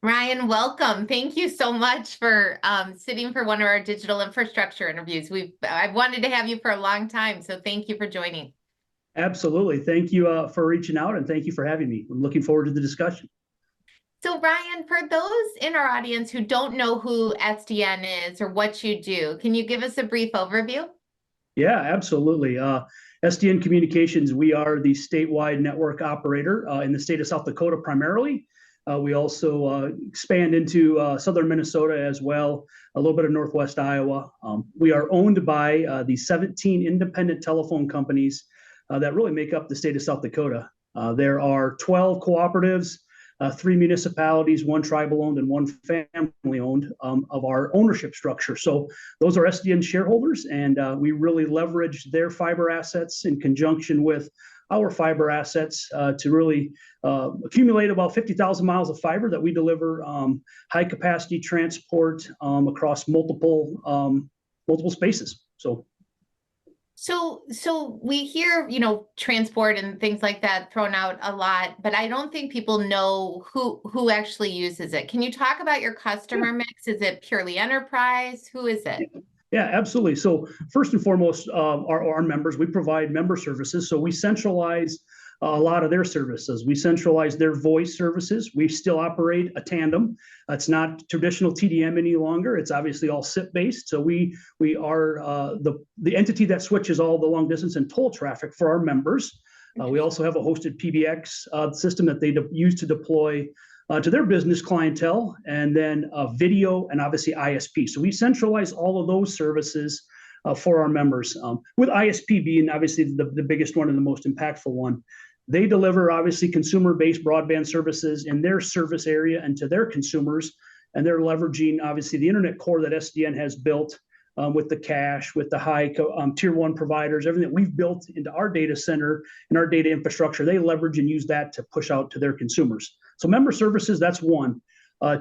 Ryan, welcome. Thank you so much for sitting for one of our digital infrastructure interviews. I've wanted to have you for a long time, so thank you for joining. Absolutely. Thank you for reaching out, and thank you for having me. I'm looking forward to the discussion. So Ryan, for those in our audience who don't know who SDN is or what you do, can you give us a brief overview? Yeah, absolutely. SDN Communications, we are the statewide network operator in the state of South Dakota primarily. We also expand into southern Minnesota as well, a little bit of northwest Iowa. We are owned by the 17 independent telephone companies that really make up the state of South Dakota. There are 12 cooperatives, 3 municipalities, 1 tribal-owned and 1 family-owned of our ownership structure. So those are SDN shareholders, and we really leverage their fiber assets in conjunction with our fiber assets to really accumulate about 50,000 miles of fiber that we deliver high-capacity transport across multiple spaces. So we hear, transport and things like that thrown out a lot, but I don't think people know who actually uses it. Can you talk about your customer mix? Is it purely enterprise? Who is it? Yeah, absolutely. So first and foremost, our members, we provide member services. So we centralize a lot of their services. We centralize their voice services. We still operate a tandem. It's not traditional TDM any longer. It's obviously all SIP based. So we are the entity that switches all the long distance and toll traffic for our members. We also have a hosted PBX system that they use to deploy to their business clientele, and then video and obviously ISP. So we centralize all of those services for our members, with ISP being obviously the biggest one and the most impactful one. They deliver obviously consumer-based broadband services in their service area and to their consumers, and they're leveraging obviously the internet core that SDN has built with the cache, with the high tier one providers, everything that we've built into our data center and our data infrastructure. They leverage and use that to push out to their consumers. So member services, that's one.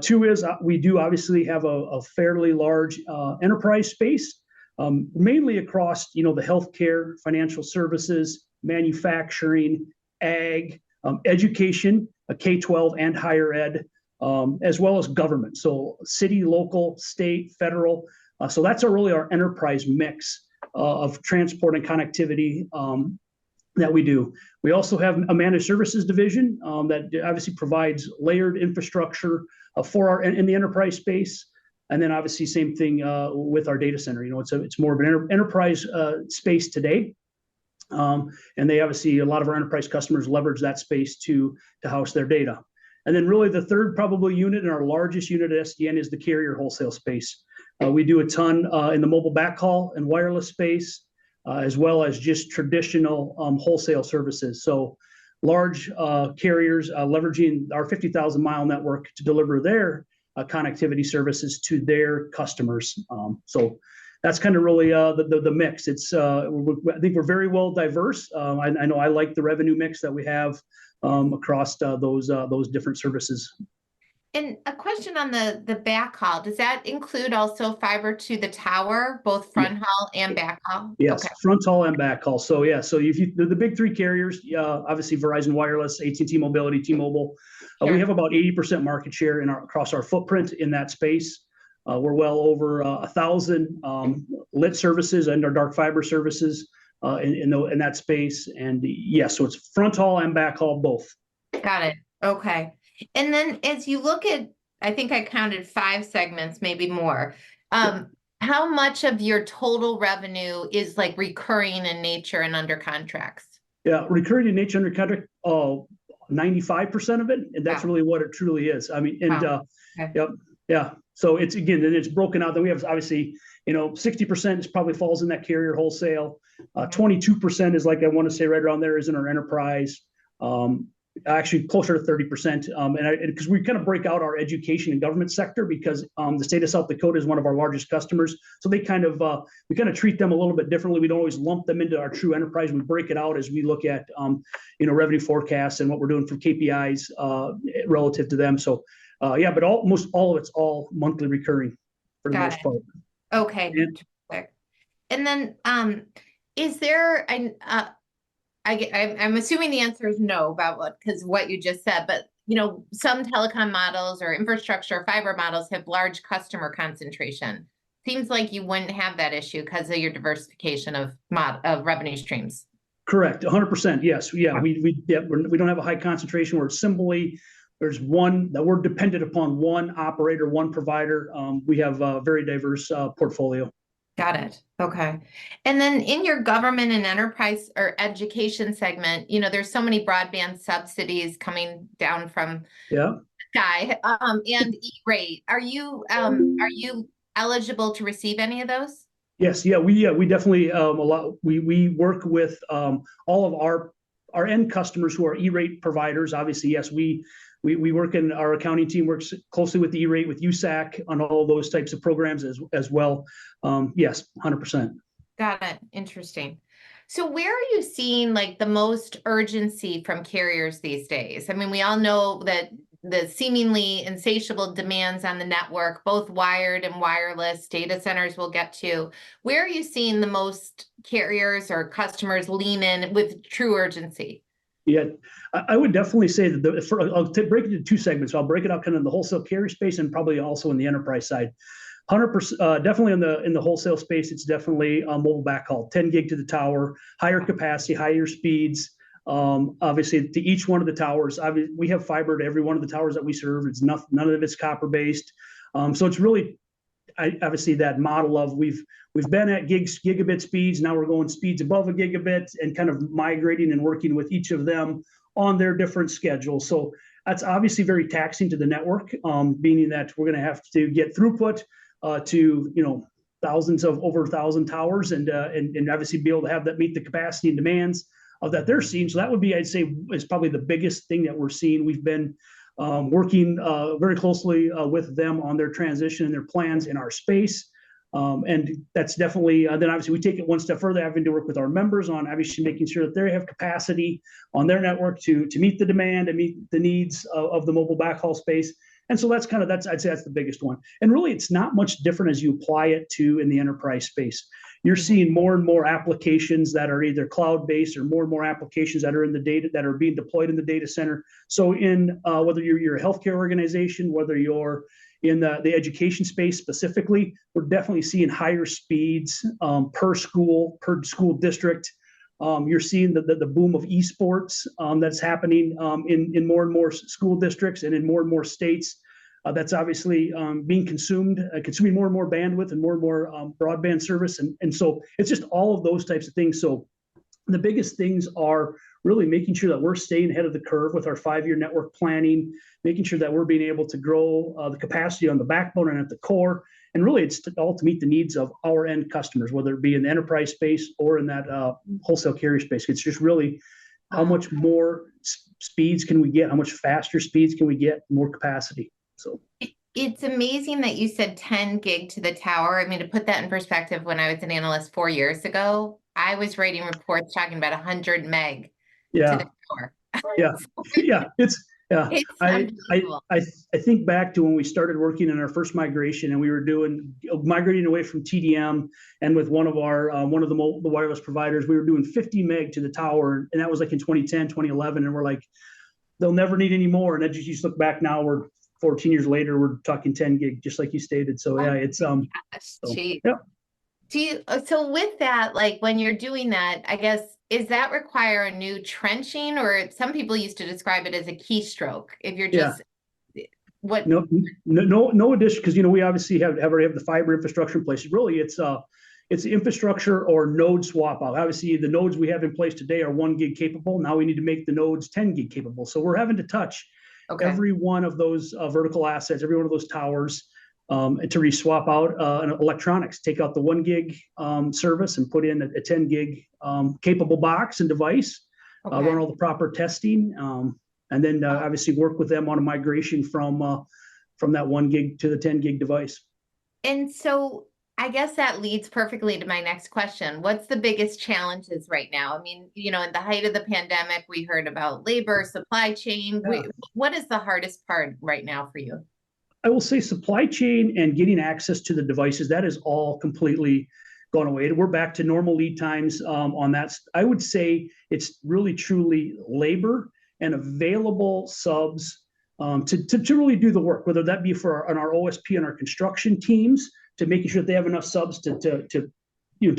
Two is we do obviously have a fairly large enterprise space, mainly across the healthcare, financial services, manufacturing, ag, education, K-12 and higher ed, as well as government. So city, local, state, federal. So that's really our enterprise mix of transport and connectivity that we do. We also have a managed services division that obviously provides layered infrastructure for in the enterprise space. And then obviously same thing with our data center. It's more of an enterprise space today. And they obviously, a lot of our enterprise customers leverage that space to house their data. And then really the third probably unit and our largest unit at SDN is the carrier wholesale space. We do a ton in the mobile backhaul and wireless space, as well as just traditional wholesale services. So large carriers leveraging our 50,000 mile network to deliver their connectivity services to their customers. So that's kind of really the mix. I think we're very well diverse. I know I like the revenue mix that we have across those different services. And a question on the backhaul, does that include also fiber to the tower, both front haul and backhaul? Yes, okay. Front haul and backhaul. So yeah, so if the big three carriers, obviously Verizon Wireless, AT&T Mobility, T-Mobile, sure. We have about 80% market share across our footprint in that space. We're well over 1,000 lit services and our dark fiber services in that space. And yes, so it's front haul and backhaul both. Got it. Okay. And then as you look at, I think I counted 5 segments, maybe more. How much of your total revenue is like recurring in nature and under contracts? Yeah, recurring in nature under contract, 95% of it. And that's really what it truly is. I mean, and okay. Yeah. So it's broken out. Then we have obviously, 60% probably falls in that carrier wholesale. 22% is like, I want to say right around there is in our enterprise. Actually closer to 30%. And because we kind of break out our education and government sector because the state of South Dakota is one of our largest customers. So they we kind of treat them a little bit differently. We don't always lump them into our true enterprise. We break it out as we look at, revenue forecasts and what we're doing for KPIs relative to them. So but almost all of it's all monthly recurring for the most part. Okay. And then is there I'm assuming the answer is no about because what you just said, but some telecom models or infrastructure fiber models have large customer concentration. Seems like you wouldn't have that issue because of your diversification of revenue streams. Correct, 100%. Yes, yeah, we don't have a high concentration. We're simply there's one that we're dependent upon one operator, one provider. We have a very diverse portfolio. Got it. Okay. And then in your government and enterprise or education segment, there's so many broadband subsidies coming down from Yeah. the sky, and E-rate. Are you eligible to receive any of those? Yes, yeah, we definitely we work with all of our end customers who are E-rate providers. Obviously, yes, we work in our accounting team works closely with the E-rate with USAC on all those types of programs as well. Yes, 100%. Got it. Interesting. So where are you seeing like the most urgency from carriers these days? I mean, we all know that the seemingly insatiable demands on the network, both wired and wireless data centers we'll get to. Where are you seeing the most carriers or customers lean in with true urgency? Yeah, I would definitely say that I'll break it into two segments. I'll break it out kind of in the wholesale carrier space and probably also in the enterprise side. 100%, definitely in the wholesale space, it's definitely mobile backhaul, 10 gig to the tower, higher capacity, higher speeds. Obviously, to each one of the towers, we have fiber to every one of the towers that we serve. It's none of it's copper based. So it's really obviously that model of we've been at gigabit speeds. Now we're going speeds above a gigabit and kind of migrating and working with each of them on their different schedules. So that's obviously very taxing to the network, meaning that we're going to have to get throughput to thousands of over 1,000 towers and obviously be able to have that meet the capacity and demands of that they're seeing. So that would be, I'd say, is probably the biggest thing that we're seeing. We've been working very closely with them on their transition and their plans in our space. And that's definitely, then obviously we take it one step further, having to work with our members on obviously making sure that they have capacity on their network to meet the demand and meet the needs of the mobile backhaul space. And so I'd say that's the biggest one. And really, it's not much different as you apply it to in the enterprise space. You're seeing more and more applications that are either cloud-based or more applications that are in the data that are being deployed in the data center. So in whether you're a healthcare organization, whether you're in the education space specifically, we're definitely seeing higher speeds per school district. You're seeing the boom of esports that's happening in more and more school districts and in more states. That's obviously being consuming more and more bandwidth and more broadband service. And so it's just all of those types of things. So the biggest things are really making sure that we're staying ahead of the curve with our 5-year network planning, making sure that we're being able to grow the capacity on the backbone and at the core. And really, it's all to meet the needs of our end customers, whether it be in the enterprise space or in that wholesale carrier space. It's just really how much more speeds can we get? How much faster speeds can we get? More capacity. So it's amazing that you said 10 gig to the tower. I mean, to put that in perspective, when I was an analyst 4 years ago, I was writing reports talking about 100 meg to the tower. Yeah. It's I think back to when we started working in our first migration, and we were migrating away from TDM, and with one of the wireless providers, we were doing 50 meg to the tower, and that was like in 2010, 2011, and we're like, they'll newer need any more. And then you just look back now, we're 14 years later, we're talking 10 gig, just like you stated. So yeah, it's So with that, like when you're doing that, I guess, does that require a new trenching, or some people used to describe it as a keystroke? If you're just what? No addition, because we obviously already have the fiber infrastructure in place. Really, it's infrastructure or node swap out. Obviously, the nodes we have in place today are 1 gig capable. Now we need to make the nodes 10 gig capable. So we're having to touch every one of those vertical assets, every one of those towers. To re-swap out electronics, take out the 1 gig service and put in a 10 gig capable box and device, run all the proper testing, and then obviously work with them on a migration from that 1 gig to the 10 gig device. And so I guess that leads perfectly to my next question. What's the biggest challenges right now? I mean, in the height of the pandemic, we heard about labor, supply chain. What is the hardest part right now for you? I will say supply chain and getting access to the devices, that is all completely gone away. We're back to normal lead times on that. I would say it's really truly labor and available subs to really do the work, whether that be for our OSP and our construction teams, to making sure that they have enough subs to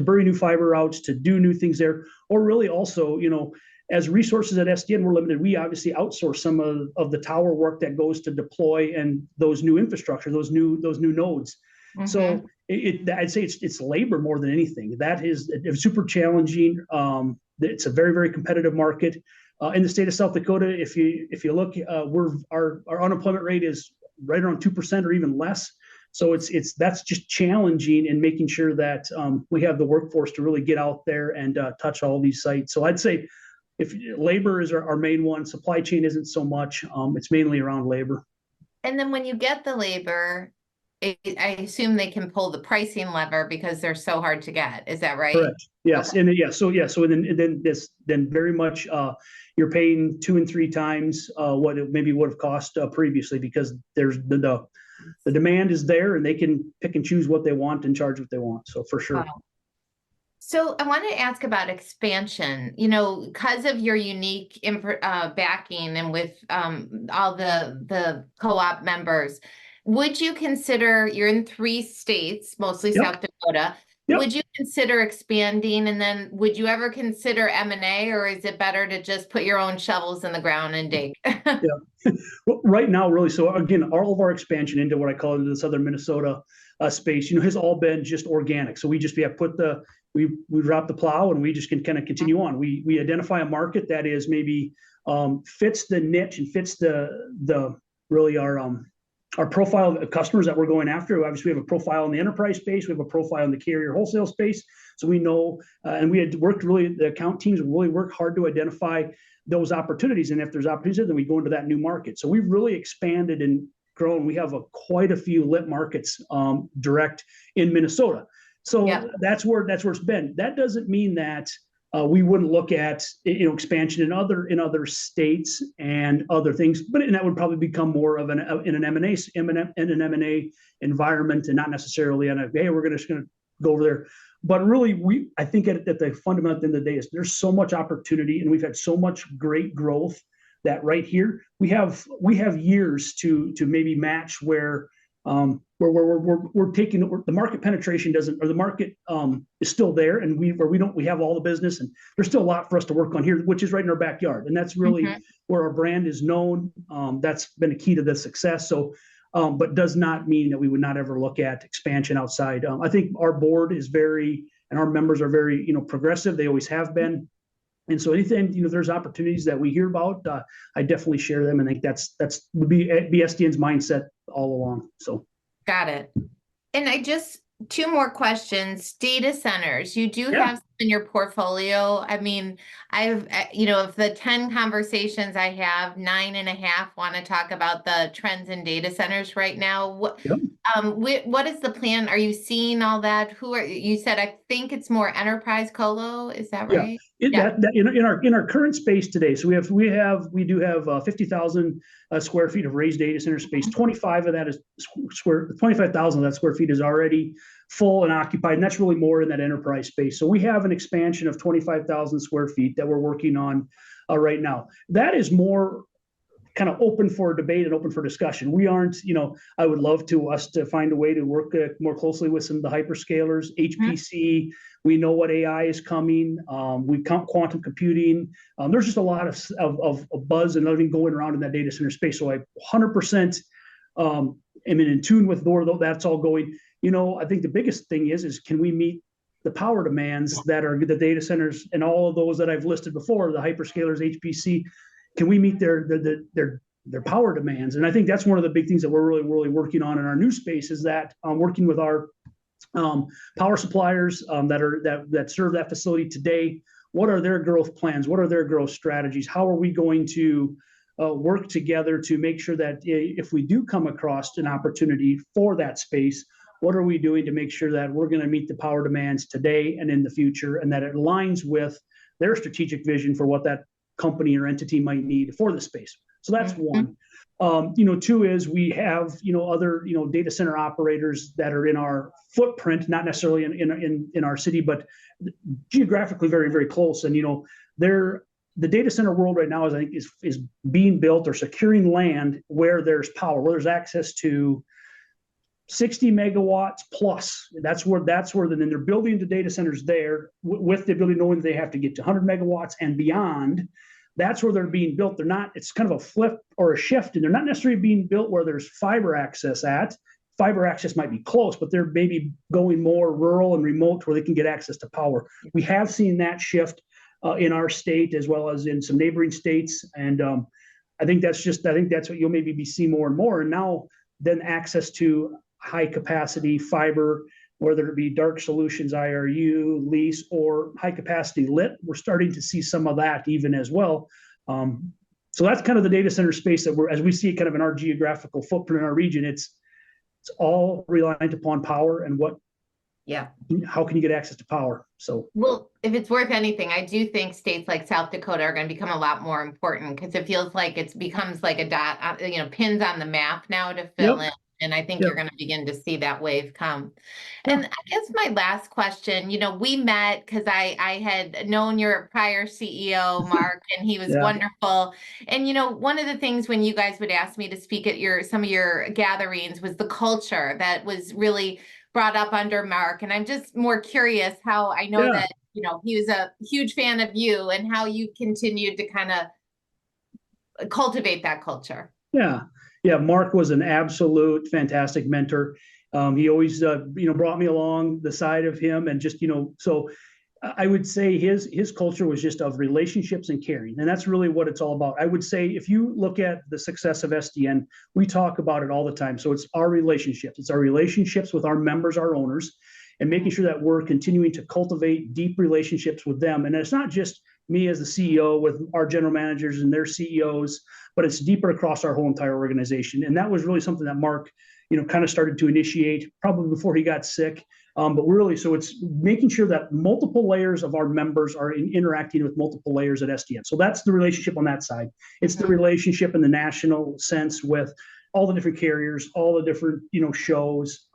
bury new fiber routes, to do new things there, or really also, as resources at SDN, we're limited. We obviously outsource some of the tower work that goes to deploy and those new infrastructure, those new nodes. Mm-hmm. So I'd say it's labor more than anything. That is super challenging. It's a very, very competitive market. In the state of South Dakota, if you look, our unemployment rate is right around 2% or even less. So that's just challenging in making sure that we have the workforce to really get out there and touch all these sites. So I'd say if labor is our main one, supply chain isn't so much. It's mainly around labor. And then when you get the labor, I assume they can pull the pricing lever because they're so hard to get. Is that right? Correct. Yes. Okay. So then very much you're paying 2 and 3 times what it maybe would have cost previously, because there's the demand is there and they can pick and choose what they want and charge what they want. So for sure. Wow. So I want to ask about expansion, because of your unique backing and with all the co-op members, would you consider, you're in 3 states, mostly Yep. South Dakota, yep. Would you consider expanding, and then would you ever consider M&A, or is it better to just put your own shovels in the ground and dig? Yeah. Well, right now, really, so again, all of our expansion into what I call into the southern Minnesota space, has all been just organic. So we drop the plow and we just can kind of continue on. We identify a market that is maybe fits the niche and fits the really our profile of customers that we're going after. Obviously, we have a profile in the enterprise space. We have a profile in the carrier wholesale space. So we know, and we had worked the account teams really worked hard to identify those opportunities. And if there's opportunities, then we go into that new market. So we've really expanded and grown. We have quite a few lit markets direct in Minnesota. So yeah. That's where it's been. That doesn't mean that we wouldn't look at expansion in other states and other things, but that would probably become more of in an M&A environment, and not necessarily on hey, we're just going to go over there. But really, I think at the fundamental end of the day is there's so much opportunity, and we've had so much great growth that right here we have years to maybe match where we're taking the market penetration doesn't, or the market is still there, and we have all the business, and there's still a lot for us to work on here, which is right in our backyard, and that's really where our brand is known. That's been a key to the success. So, but does not mean that we would not ever look at expansion outside. I think our board is and our members are very progressive. They always have been. And so anything, there's opportunities that we hear about, I definitely share them, and I think that's would be SDN's mindset all along. So got it. And 2 more questions. Data centers, you do have some in your portfolio. I mean, of the 10 conversations I have, 9.5 want to talk about the trends in data centers right now. What is the plan? Are you seeing all that? You said, I think it's more enterprise colo. Is that right? That in our current space today. So we do have 50,000 square feet of raised data center space. 25,000 of that square feet is already full and occupied, and that's really more in that enterprise space. So we have an expansion of 25,000 square feet that we're working on right now. That is more kind of open for debate and open for discussion. We aren't, I would love us to find a way to work more closely with some of the hyperscalers, HPC. We know what AI is coming. We count quantum computing. There's just a lot of buzz and everything going around in that data center space. So I 100% am in tune with where that's all going. I think the biggest thing is can we meet the power demands that are the data centers and all of those that I've listed before, the hyperscalers, HPC. Can we meet their power demands? And I think that's one of the big things that we're really, really working on in our new space, is that working with our power suppliers that serve that facility today. What are their growth plans? What are their growth strategies? How are we going to work together to make sure that if we do come across an opportunity for that space, what are we doing to make sure that we're going to meet the power demands today and in the future, and that it aligns with their strategic vision for what that company or entity might need for the space. So that's one. 2 is we have other data center operators that are in our footprint, not necessarily in our city, but geographically very, very close. And they're the data center world right now is, I think, is being built or securing land where there's power, where there's access to 60 megawatts plus. That's where then they're building the data centers there with the ability knowing that they have to get to 100 megawatts and beyond. That's where they're being built. They're not, it's kind of a flip or a shift, and they're not necessarily being built where there's fiber access at. Fiber access might be close, but they're maybe going more rural and remote where they can get access to power. We have seen that shift in our state as well as in some neighboring states. And I think that's what you'll maybe be seeing more and more. And now then access to high capacity fiber, whether it be dark solutions, IRU, lease, or high capacity lit. We're starting to see some of that even as well. So that's kind of the data center space that as we see it kind of in our geographical footprint in our region, it's all reliant upon power and how can you get access to power? So, well, if it's worth anything, I do think states like South Dakota are going to become a lot more important, because it feels like it becomes like a dot, pins on the map now to fill in. And I think you're going to begin to see that wave come. And I guess my last question, we met because I had known your prior CEO, Mark, and he was wonderful. And, one of the things when you guys would ask me to speak at some of your gatherings was the culture that was really brought up under Mark. And I'm just more curious how I know that, he was a huge fan of you and how you continued to kind of cultivate that culture. Yeah, Mark was an absolute fantastic mentor. He always, brought me along the side of him, and just, so I would say his culture was just of relationships and caring, and that's really what it's all about. I would say if you look at the success of SDN, we talk about it all the time. So it's our relationships. It's our relationships with our members, our owners, and making sure that we're continuing to cultivate deep relationships with them. And it's not just me as the CEO with our general managers and their CEOs, but it's deeper across our whole entire organization. And that was really something that Mark, kind of started to initiate probably before he got sick. But really, so it's making sure that multiple layers of our members are interacting with multiple layers at SDN. So that's the relationship on that side. It's the relationship in the national sense with all the different carriers, all the different, shows,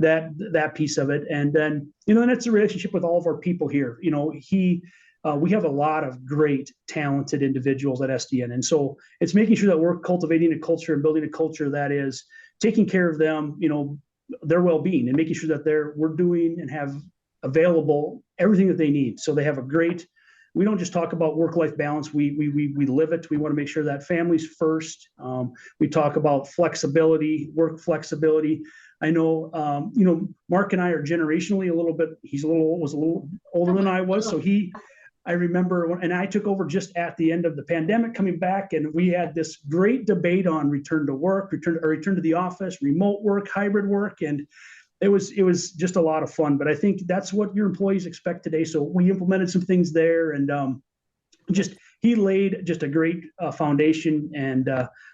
that piece of it. And then, and it's a relationship with all of our people here. We have a lot of great, talented individuals at SDN. And so it's making sure that we're cultivating a culture and building a culture that is taking care of them, their well-being, and making sure that we're doing and have available everything that they need. So they have we don't just talk about work-life balance. We live it. We want to make sure that family's first. We talk about flexibility, work flexibility. I know, Mark and I are generationally a little bit, was a little older than I was. So I remember and I took over just at the end of the pandemic coming back, and we had this great debate on return to work, return to the office, remote work, hybrid work. And it was just a lot of fun, but I think that's what your employees expect today. So we implemented some things there, and he laid just a great foundation and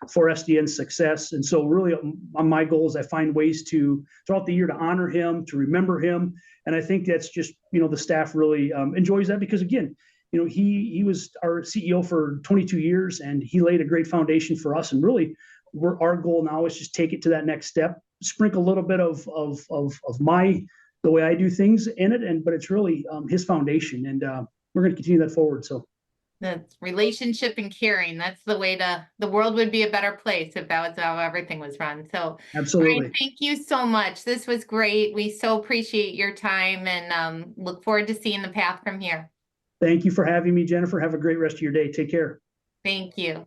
for SDN's success. And so really on my goal is I find ways to throughout the year to honor him, to remember him. And I think that's just, the staff really enjoys that, because again, he was our CEO for 22 years, and he laid a great foundation for us. And really our goal now is just take it to that next step, sprinkle a little bit of the way I do things in it. But it's really his foundation, and we're going to continue that forward. So. That's relationship and caring. That's the way the world would be a better place if that was how everything was run. So absolutely. Ryan, thank you so much. This was great. We so appreciate your time, and look forward to seeing the path from here. Thank you for having me, Jennifer. Have a great rest of your day. Take care. Thank you.